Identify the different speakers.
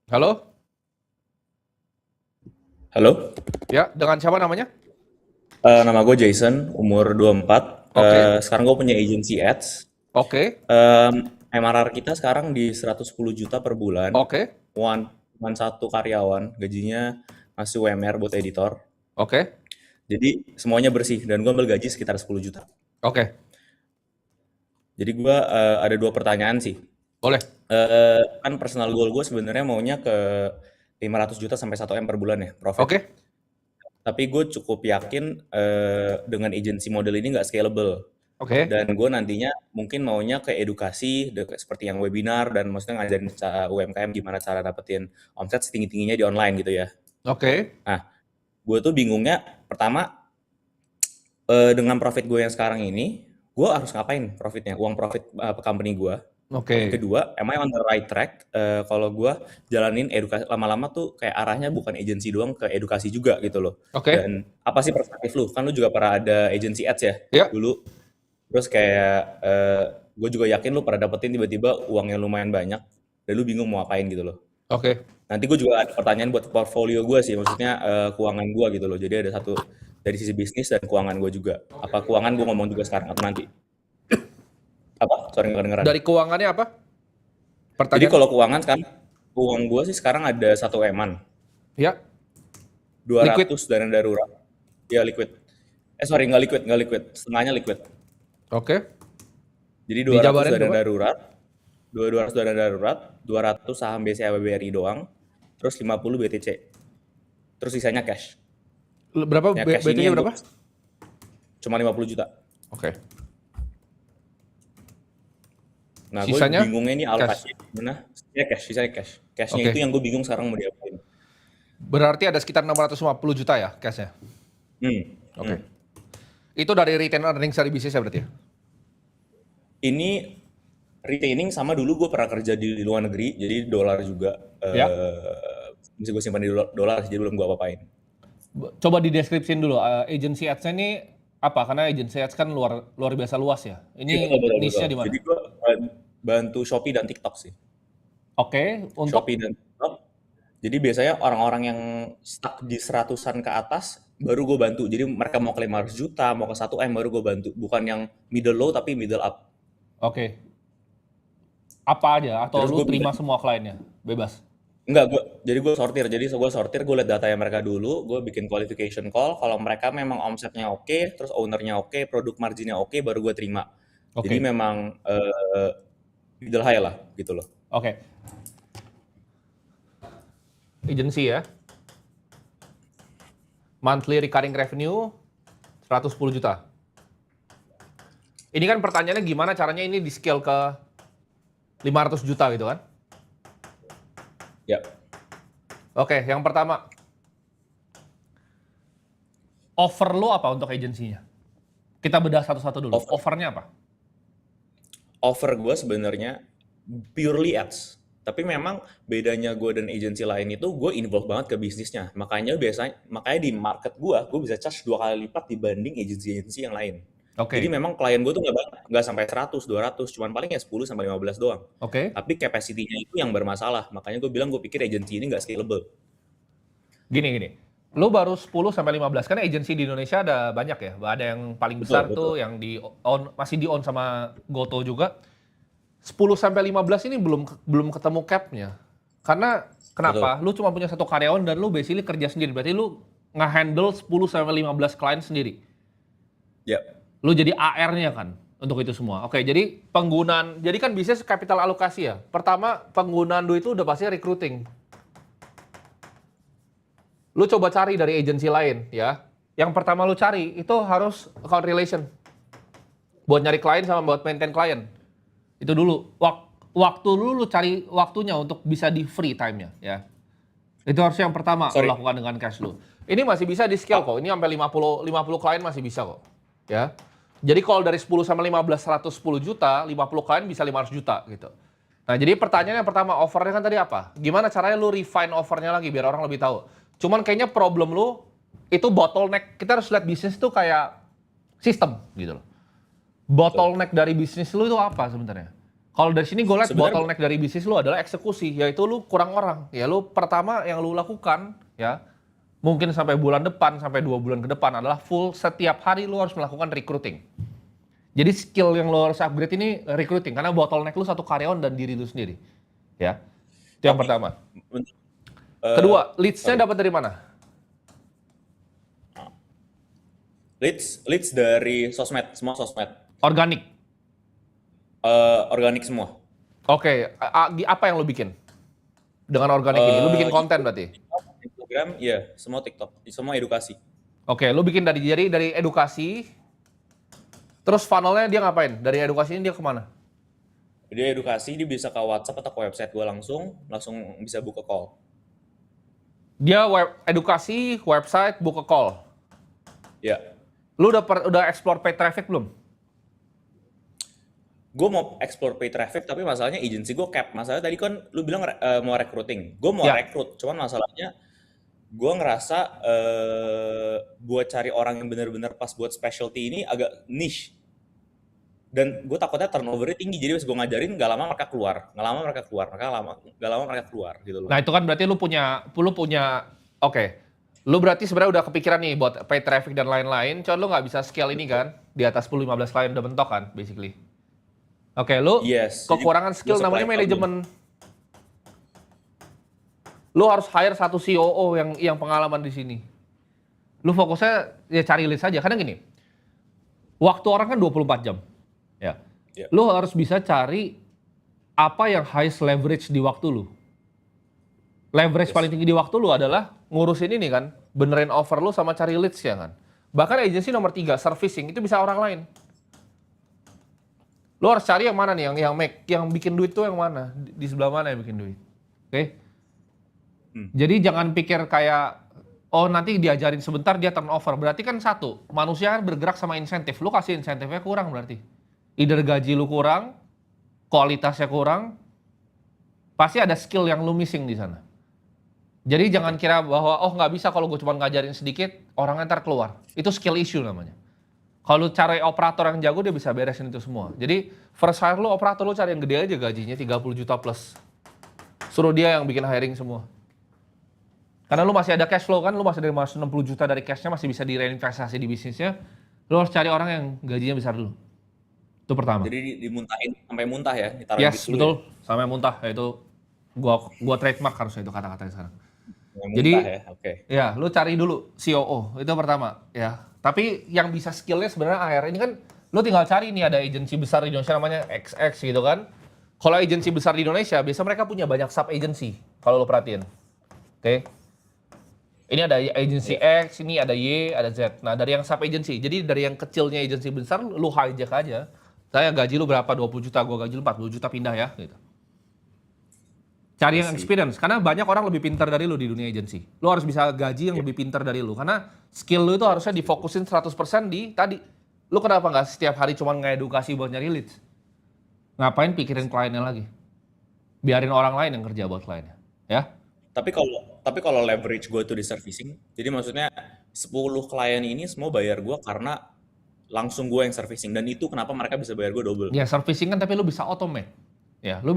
Speaker 1: Halo?
Speaker 2: Halo,
Speaker 1: Ya, dengan siapa namanya?
Speaker 2: nama gue Jason, umur 24.
Speaker 1: Oke,
Speaker 2: Sekarang gue punya agency ads.
Speaker 1: oke,
Speaker 2: Em, MRR kita sekarang di 110 juta per bulan.
Speaker 1: oke,
Speaker 2: One, one satu karyawan, gajinya masih UMR buat editor.
Speaker 1: oke,
Speaker 2: Jadi semuanya bersih dan gue ambil gaji sekitar 10 juta.
Speaker 1: oke.
Speaker 2: Jadi gue ada dua pertanyaan sih.
Speaker 1: Boleh.
Speaker 2: Kan personal goal gue sebenarnya maunya ke 500 juta sampai 1 M per bulan ya profit.
Speaker 1: Oke,
Speaker 2: Tapi gue cukup yakin dengan agency model ini nggak scalable.
Speaker 1: oke,
Speaker 2: Dan gue nantinya mungkin maunya ke edukasi, seperti yang webinar, dan maksudnya ngajarin UMKM gimana cara dapetin omset setinggi-tingginya di online gitu ya.
Speaker 1: oke,
Speaker 2: Nah, gue tuh bingungnya, pertama, dengan profit gue yang sekarang ini, gue harus ngapain profitnya, uang profit company gue.
Speaker 1: oke,
Speaker 2: Kedua, am I on the right track kalau gue jalanin edukasi, lama-lama tuh kayak arahnya bukan agency doang, ke edukasi juga gitu loh.
Speaker 1: oke.
Speaker 2: Dan apa sih perspektif lu? Kan lu juga pernah ada agency ads ya
Speaker 1: Ya,
Speaker 2: dulu. Terus kayak gue juga yakin lu pernah dapetin tiba-tiba uang yang lumayan banyak dan lu bingung mau ngapain gitu loh.
Speaker 1: oke.
Speaker 2: Nanti gue juga ada pertanyaan buat portfolio gue sih, maksudnya keuangan gue gitu loh. Jadi ada satu dari sisi bisnis dan keuangan gue juga. Apa keuangan gue ngomong juga sekarang atau nanti? Apa? Sorry nggak kedengeran.
Speaker 1: Dari keuangannya apa?
Speaker 2: Jadi
Speaker 1: Pertanyaan?
Speaker 2: kalau keuangan sekarang, uang gue sih sekarang ada 1 eman,
Speaker 1: Ya, liquid.
Speaker 2: 200 dana darurat, ya liquid. Sorry nggak liquid, setengahnya liquid.
Speaker 1: Oke.
Speaker 2: Jadi 200
Speaker 1: Dijabarin
Speaker 2: dana
Speaker 1: coba.
Speaker 2: darurat, 200 dana darurat, 200 saham BCA BBRI doang, terus 50 BTC, terus sisanya cash.
Speaker 1: Berapa
Speaker 2: Ya cash ini
Speaker 1: BT-nya
Speaker 2: yang gue
Speaker 1: berapa?
Speaker 2: cuma 50 juta.
Speaker 1: Oke.
Speaker 2: Nah gue
Speaker 1: Sisanya
Speaker 2: bingungnya ini
Speaker 1: cash.
Speaker 2: alokasi gimana? Ya cash, sisanya cash. Cashnya itu
Speaker 1: Oke.
Speaker 2: yang gue bingung sekarang mau diapain.
Speaker 1: Berarti ada sekitar 650 juta ya cashnya.
Speaker 2: Hmm,
Speaker 1: Oke.
Speaker 2: hmm.
Speaker 1: Itu dari retain earnings dari bisnis ya berarti ya?
Speaker 2: Ini retaining sama dulu gue pernah kerja di luar negeri, jadi dolar juga.
Speaker 1: Ya.
Speaker 2: Mesti gue simpan di dolar, jadi belum gue apa-apain.
Speaker 1: Coba dideskripsiin dulu agency ads-nya ini apa? Karena agency ads kan luar luar biasa luas ya.
Speaker 2: Iya betul
Speaker 1: Ini
Speaker 2: betul betul.
Speaker 1: niche-nya di mana?
Speaker 2: Jadi gue bantu Shopee dan TikTok sih.
Speaker 1: Oke,
Speaker 2: Shopee
Speaker 1: untuk
Speaker 2: dan TikTok. Jadi biasanya orang-orang yang stuck di seratusan ke atas baru gue bantu. Jadi mereka mau ke 500 juta, mau ke 1 M baru gue bantu. Bukan yang middle low tapi middle up.
Speaker 1: oke, apa aja atau
Speaker 2: Terus
Speaker 1: lu
Speaker 2: gue
Speaker 1: terima semua kliennya? Bebas.
Speaker 2: enggak gue jadi gue sortir. Jadi gue sortir, gue lihat datanya mereka dulu, gue bikin qualification call. Kalau mereka memang omsetnya oke, terus ownernya oke, produk marginnya oke, baru gue terima. Jadi
Speaker 1: Oke.
Speaker 2: memang middle high lah gitu loh.
Speaker 1: Oke. Agency ya. Monthly recurring revenue 110 juta. Ini kan pertanyaannya gimana caranya ini di scale ke 500 juta gitu kan?
Speaker 2: Ya.
Speaker 1: Oke, yang pertama, offer lu apa untuk agensinya? Kita bedah satu-satu dulu.
Speaker 2: Offer
Speaker 1: Offernya apa?
Speaker 2: offer gue sebenarnya purely ads. Tapi memang bedanya gue dan agensi lain itu gue involve banget ke bisnisnya. Makanya di market gue bisa charge 2 kali lipat dibanding agensi-agensi yang lain. Jadi
Speaker 1: Oke.
Speaker 2: memang klien gue tuh nggak banyak, nggak sampai 100, 200, cuman paling ya 10 sampai 15 doang.
Speaker 1: Oke.
Speaker 2: Tapi capacity-nya itu yang bermasalah. Makanya gue bilang gue pikir agensi ini nggak scalable.
Speaker 1: Gini. Lu baru 10 sampai 15 kan agensi di Indonesia ada banyak ya. Ada yang paling
Speaker 2: Betul,
Speaker 1: besar
Speaker 2: betul.
Speaker 1: tuh yang masih di own sama Goto juga. 10 sampai 15 ini belum ketemu cap-nya. Karena
Speaker 2: Betul.
Speaker 1: kenapa? Lu cuma punya satu karyawan dan lu basically kerja sendiri. Berarti lu nge-handle 10 sampai 15 klien sendiri.
Speaker 2: Ya.
Speaker 1: Lu jadi AR-nya kan untuk itu semua. Oke, jadi kan bisnis capital alokasi ya. Pertama, penggunaan duit itu udah pasti recruiting. Lu coba cari dari agensi lain ya. Yang pertama lu cari itu harus account relation. Buat nyari klien sama buat maintain klien. Itu dulu. Waktu lu cari waktunya untuk bisa di free time-nya ya. Itu harus yang pertama lu
Speaker 2: Sorry.
Speaker 1: lakukan dengan cash lu. Ini masih bisa di scale kok. Ini sampai 50 klien masih bisa kok. Ya. Jadi kalau dari 10 sampai 15 110 juta, 50 klien bisa 500 juta gitu. Nah, jadi pertanyaannya yang pertama, offernya kan tadi apa? Gimana caranya lu refine offernya lagi biar orang lebih tahu? Cuman kayaknya problem lu itu bottleneck. Kita harus lihat bisnis itu kayak sistem gitu loh. Bottleneck dari bisnis lu itu apa sebenarnya? Kalau dari sini gue lihat
Speaker 2: Sebenarnya
Speaker 1: bottleneck dari bisnis lu adalah eksekusi, yaitu lu kurang orang. Ya lu pertama yang lu lakukan ya mungkin sampai bulan depan, sampai 2 bulan ke depan adalah full setiap hari lu harus melakukan recruiting. Jadi skill yang lu harus upgrade ini recruiting karena bottleneck lu satu karyawan dan diri lu sendiri. Ya. Itu yang
Speaker 2: tapi
Speaker 1: pertama.
Speaker 2: men-
Speaker 1: Kedua, leads-nya
Speaker 2: sorry.
Speaker 1: dapat dari mana?
Speaker 2: Leads dari sosmed, semua sosmed.
Speaker 1: Organik.
Speaker 2: Organik semua.
Speaker 1: Oke, apa yang lu bikin dengan organik ini? Lu bikin konten berarti?
Speaker 2: Instagram, iya, semua TikTok, semua edukasi.
Speaker 1: Oke, lu bikin dari edukasi, terus funnelnya dia ngapain? Dari edukasi ini dia kemana?
Speaker 2: Dia edukasi, dia bisa ke WhatsApp atau ke website gue langsung bisa buka call.
Speaker 1: Dia edukasi, website, buka call.
Speaker 2: Ya,
Speaker 1: Lu udah explore paid traffic belum?
Speaker 2: gue mau explore paid traffic, tapi masalahnya agency gue cap. Masalahnya tadi kan lu bilang mau recruiting. Gue mau
Speaker 1: Ya.
Speaker 2: rekrut, cuman masalahnya gue ngerasa buat cari orang yang benar-benar pas buat specialty ini agak niche. Dan gue takutnya turnovernya tinggi, jadi pas gue ngajarin gak lama mereka keluar gitu loh.
Speaker 1: Nah itu kan berarti lu punya, oke. Lu berarti sebenarnya udah kepikiran nih buat paid traffic dan lain-lain, cuman lu nggak bisa scale ini kan, di atas 10-15 klien udah mentok kan, basically. Oke, lu
Speaker 2: Yes, jadi
Speaker 1: kekurangan
Speaker 2: gue
Speaker 1: skill namanya
Speaker 2: supply
Speaker 1: manajemen. Lu harus hire satu COO yang pengalaman di sini. Lu fokusnya ya cari lead saja, karena gini, waktu orang kan 24 jam. Ya.
Speaker 2: Ya.
Speaker 1: Lu harus bisa cari apa yang highest leverage di waktu lu. Leverage paling tinggi di waktu lu adalah ngurusin ini kan, benerin offer lu sama cari leads ya kan. Bahkan agensi nomor 3, servicing, itu bisa orang lain. Lu harus cari yang mana nih, yang bikin duit tuh yang mana, di sebelah mana yang bikin duit. Oke? Jadi jangan pikir kayak, oh nanti diajarin sebentar dia turnover. Berarti kan satu, manusia kan bergerak sama insentif. Lu kasih insentifnya kurang berarti. Either gaji lu kurang, kualitasnya kurang, pasti ada skill yang lu missing di sana. Jadi jangan kira bahwa, oh nggak bisa kalau gue cuma ngajarin sedikit, orangnya ntar keluar. Itu skill issue namanya. Kalau cari operator yang jago, dia bisa beresin itu semua. Jadi first hire lu, operator lu cari yang gede aja gajinya 30 juta plus. Suruh dia yang bikin hiring semua. Karena lu masih ada cash flow kan, lu masih dari 60 juta dari cashnya masih bisa direinvestasi di bisnisnya. Lu harus cari orang yang gajinya besar dulu. Itu pertama.
Speaker 2: Jadi dimuntahin sampai muntah ya, ditaruh
Speaker 1: Yes,
Speaker 2: gitu
Speaker 1: betul. Sampai muntah. Itu gua trademark harusnya itu kata-katanya sekarang.
Speaker 2: Sampai
Speaker 1: Jadi,
Speaker 2: muntah ya, oke.
Speaker 1: ya lu cari dulu COO. Itu pertama. Ya. Tapi yang bisa skillnya sebenarnya AR ini kan, lu tinggal cari nih ada agensi besar di Indonesia namanya XX gitu kan. Kalau agensi besar di Indonesia, biasa mereka punya banyak sub agency. Kalau lu perhatiin. Oke. Ini ada agency X, ini ada Y, ada Z. Nah, dari yang sub agency. Jadi dari yang kecilnya agency besar, lu hijack aja. Saya gaji lu berapa? 20 juta, gua gaji lu 40 juta pindah ya, gitu. Cari yang experience, karena banyak orang lebih pintar dari lu di dunia agency. Lu harus bisa gaji yang lebih pintar dari lu, karena skill lu itu harusnya difokusin 100% di tadi. Lu kenapa nggak setiap hari cuma ngedukasi buat nyari leads? Ngapain pikirin kliennya lagi? Biarin orang lain yang kerja buat kliennya, ya.
Speaker 2: Tapi kalau leverage gue tuh di servicing, jadi maksudnya 10 klien ini semua bayar gue karena langsung gue yang servicing, dan itu kenapa mereka bisa bayar gue double.
Speaker 1: Ya servicing kan, tapi lu bisa automate. Ya, lu